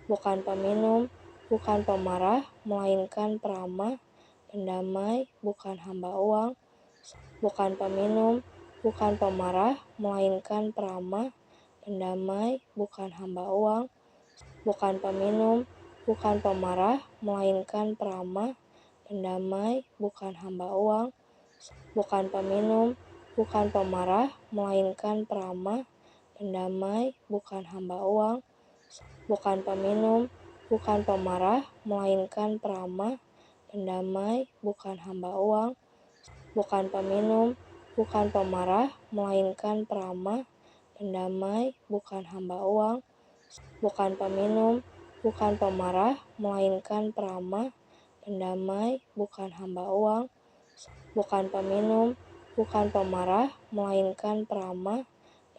bukan peminum, bukan pemarah, melainkan peramah, pendamai, bukan hamba uang, bukan peminum, bukan pemarah, melainkan peramah, pendamai, bukan hamba uang, bukan peminum, bukan pemarah, melainkan peramah, pendamai, bukan hamba uang, bukan peminum, bukan pemarah, melainkan peramah, pendamai, bukan hamba uang, bukan peminum, bukan pemarah, melainkan peramah, pendamai, bukan hamba uang, bukan peminum, bukan pemarah, melainkan peramah, pendamai, bukan hamba uang, bukan peminum, bukan pemarah, melainkan peramah, pendamai, bukan hamba uang, bukan peminum, bukan pemarah, melainkan peramah,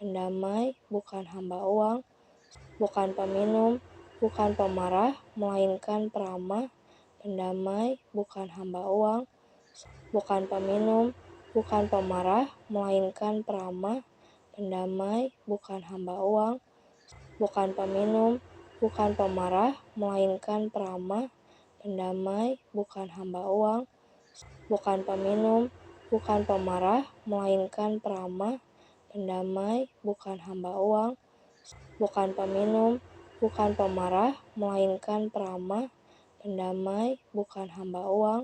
pendamai, bukan hamba uang, bukan peminum, bukan pemarah, melainkan peramah, pendamai, bukan hamba uang, bukan peminum, bukan pemarah, melainkan peramah, pendamai, bukan hamba uang, bukan peminum, bukan pemarah, melainkan peramah, pendamai, bukan hamba uang, bukan peminum, bukan pemarah, melainkan peramah, pendamai, bukan hamba uang, bukan peminum, bukan pemarah, melainkan peramah, pendamai, bukan hamba uang,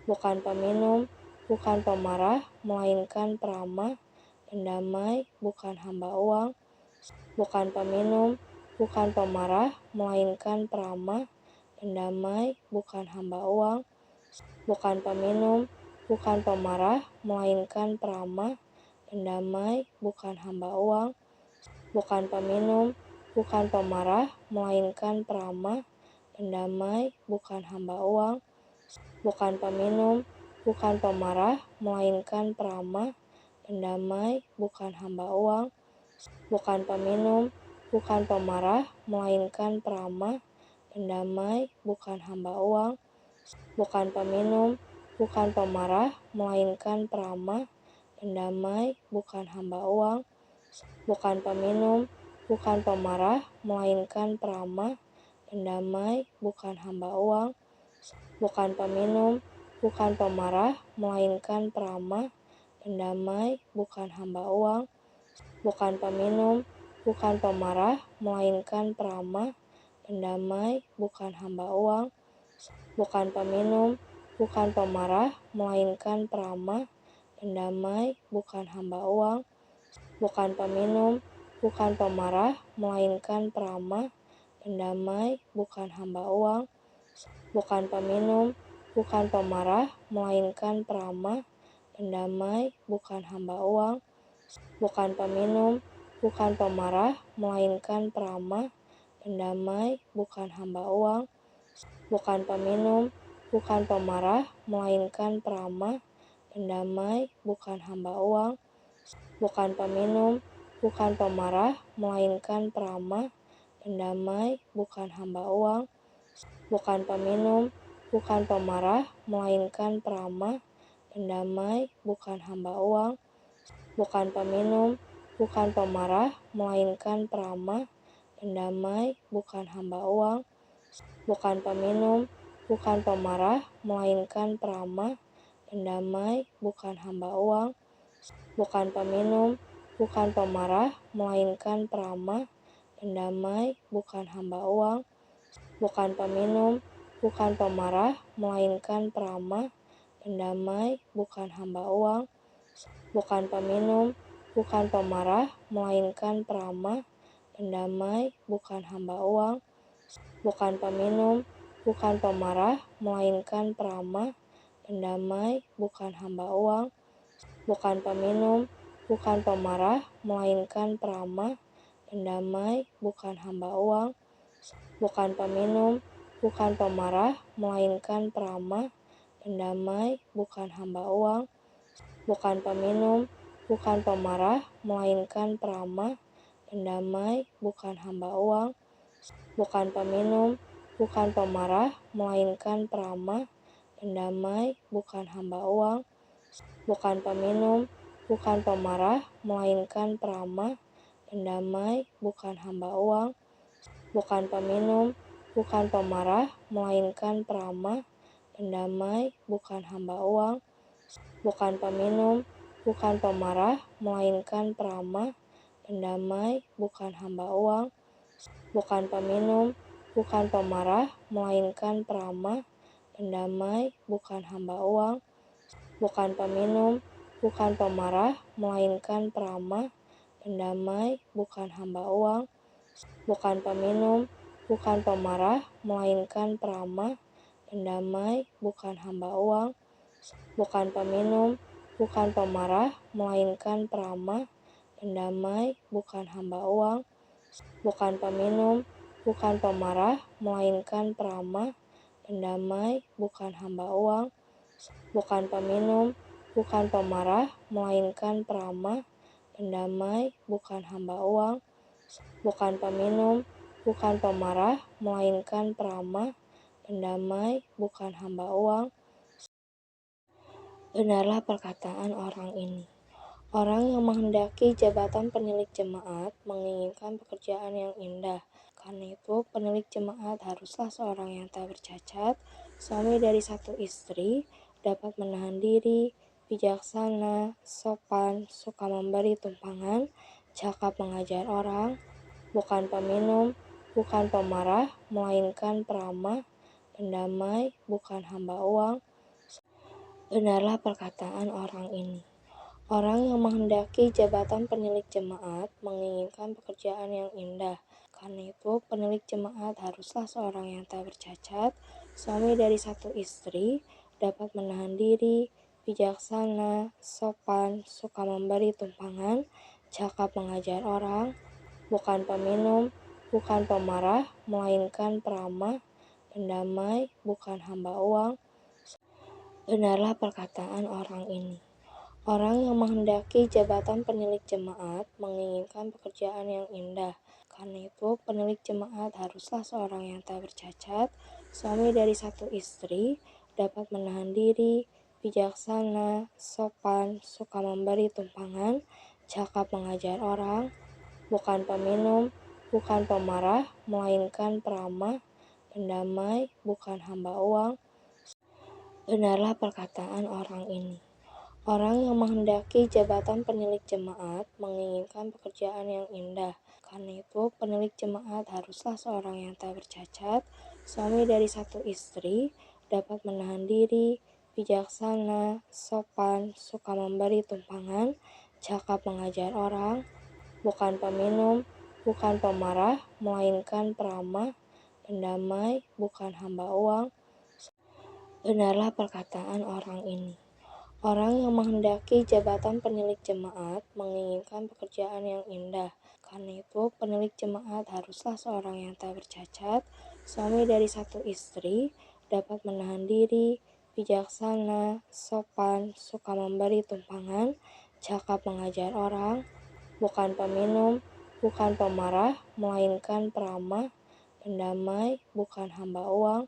bukan peminum, bukan pemarah, melainkan peramah, pendamai, bukan hamba uang, bukan peminum, bukan pemarah, melainkan peramah, pendamai, bukan hamba uang, bukan peminum, bukan pemarah, melainkan peramah, pendamai, bukan hamba uang, bukan peminum, bukan pemarah, melainkan peramah, pendamai, bukan hamba uang, bukan peminum, bukan pemarah, melainkan peramah, pendamai, bukan hamba uang, bukan peminum, bukan pemarah, melainkan peramah, pendamai, bukan hamba uang, bukan peminum, bukan pemarah, melainkan peramah, pendamai, bukan hamba uang, bukan peminum, bukan pemarah, melainkan peramah, pendamai, bukan hamba uang, bukan peminum, bukan pemarah, melainkan peramah, pendamai, bukan hamba uang, bukan peminum, bukan pemarah, melainkan peramah, pendamai, bukan hamba uang, bukan peminum, bukan pemarah, melainkan peramah, pendamai, bukan hamba uang, bukan peminum, bukan pemarah, melainkan peramah, pendamai, bukan hamba uang, bukan peminum, bukan pemarah, melainkan peramah, pendamai, bukan hamba uang, bukan peminum, bukan pemarah, melainkan peramah, pendamai, bukan hamba uang, bukan peminum, bukan pemarah, melainkan peramah, pendamai, bukan hamba uang, bukan peminum, bukan pemarah, melainkan peramah, pendamai, bukan hamba uang, bukan peminum, bukan pemarah, melainkan peramah, pendamai, bukan hamba uang, bukan peminum, bukan pemarah, melainkan peramah, pendamai, bukan hamba uang, bukan peminum, bukan pemarah, melainkan peramah, pendamai, bukan hamba uang, bukan peminum, bukan pemarah, melainkan peramah, pendamai, bukan hamba uang, bukan peminum, bukan pemarah, melainkan peramah, pendamai, bukan hamba uang, bukan peminum, bukan pemarah, melainkan peramah, pendamai, bukan hamba uang, bukan peminum, bukan pemarah, melainkan peramah, pendamai, bukan hamba uang, bukan peminum, bukan pemarah, melainkan peramah, pendamai, bukan hamba uang, bukan peminum, bukan pemarah, melainkan peramah, pendamai, bukan hamba uang, bukan peminum, bukan pemarah, melainkan peramah, pendamai, bukan hamba uang, bukan peminum, bukan pemarah, melainkan peramah, pendamai, bukan hamba uang, bukan peminum, bukan pemarah, melainkan peramah, pendamai, bukan hamba uang, bukan peminum, bukan pemarah, melainkan peramah, pendamai, bukan hamba uang, bukan peminum, bukan pemarah, melainkan peramah, pendamai, bukan hamba uang, bukan peminum, bukan pemarah, melainkan peramah, pendamai, bukan hamba uang, bukan peminum, bukan pemarah, melainkan peramah, pendamai, bukan hamba uang, bukan peminum, bukan pemarah, melainkan peramah, pendamai, bukan hamba uang, bukan peminum, bukan pemarah, melainkan peramah, pendamai, bukan hamba uang, bukan peminum, bukan pemarah, melainkan peramah, pendamai, bukan hamba uang, bukan peminum, bukan pemarah, melainkan peramah, pendamai, bukan hamba uang, bukan peminum, bukan pemarah, melainkan peramah, pendamai, bukan hamba uang. Benarlah perkataan orang ini. Orang yang menghendaki jabatan penilik jemaat menginginkan pekerjaan yang indah. Karena itu, penilik jemaat haruslah seorang yang tak bercacat, suami dari satu istri, dapat menahan diri, bijaksana, sopan, suka memberi tumpangan, cakap mengajar orang, bukan peminum, bukan pemarah, melainkan peramah, pendamai, bukan hamba uang. Benarlah perkataan orang ini. Orang yang menghendaki jabatan penilik jemaat menginginkan pekerjaan yang indah. Karena itu, penilik jemaat haruslah seorang yang tak bercacat, suami dari satu istri, dapat menahan diri, bijaksana, sopan, suka memberi tumpangan, cakap mengajar orang, bukan peminum, bukan pemarah, melainkan peramah, pendamai, bukan hamba uang. Benarlah perkataan orang ini. Orang yang menghendaki jabatan penilik jemaat menginginkan pekerjaan yang indah. Karena itu, penilik jemaat haruslah seorang yang tak bercacat, suami dari satu istri, dapat menahan diri, bijaksana, sopan, suka memberi tumpangan, cakap mengajar orang, bukan peminum, bukan pemarah, melainkan peramah, pendamai, bukan hamba uang. Benarlah perkataan orang ini. Orang yang menghendaki jabatan penilik jemaat menginginkan pekerjaan yang indah. Karena itu, penilik jemaat haruslah seorang yang tak bercacat, suami dari satu istri, dapat menahan diri, bijaksana, sopan, suka memberi tumpangan, cakap mengajar orang, bukan peminum, bukan pemarah, melainkan peramah, pendamai, bukan hamba uang. Benarlah perkataan orang ini. Orang yang menghendaki jabatan penilik jemaat menginginkan pekerjaan yang indah. Karena itu, penilik jemaat haruslah seorang yang tak bercacat, suami dari satu istri, dapat menahan diri, bijaksana, sopan, suka memberi tumpangan, cakap mengajar orang, bukan peminum, bukan pemarah, melainkan peramah, pendamai, bukan hamba uang.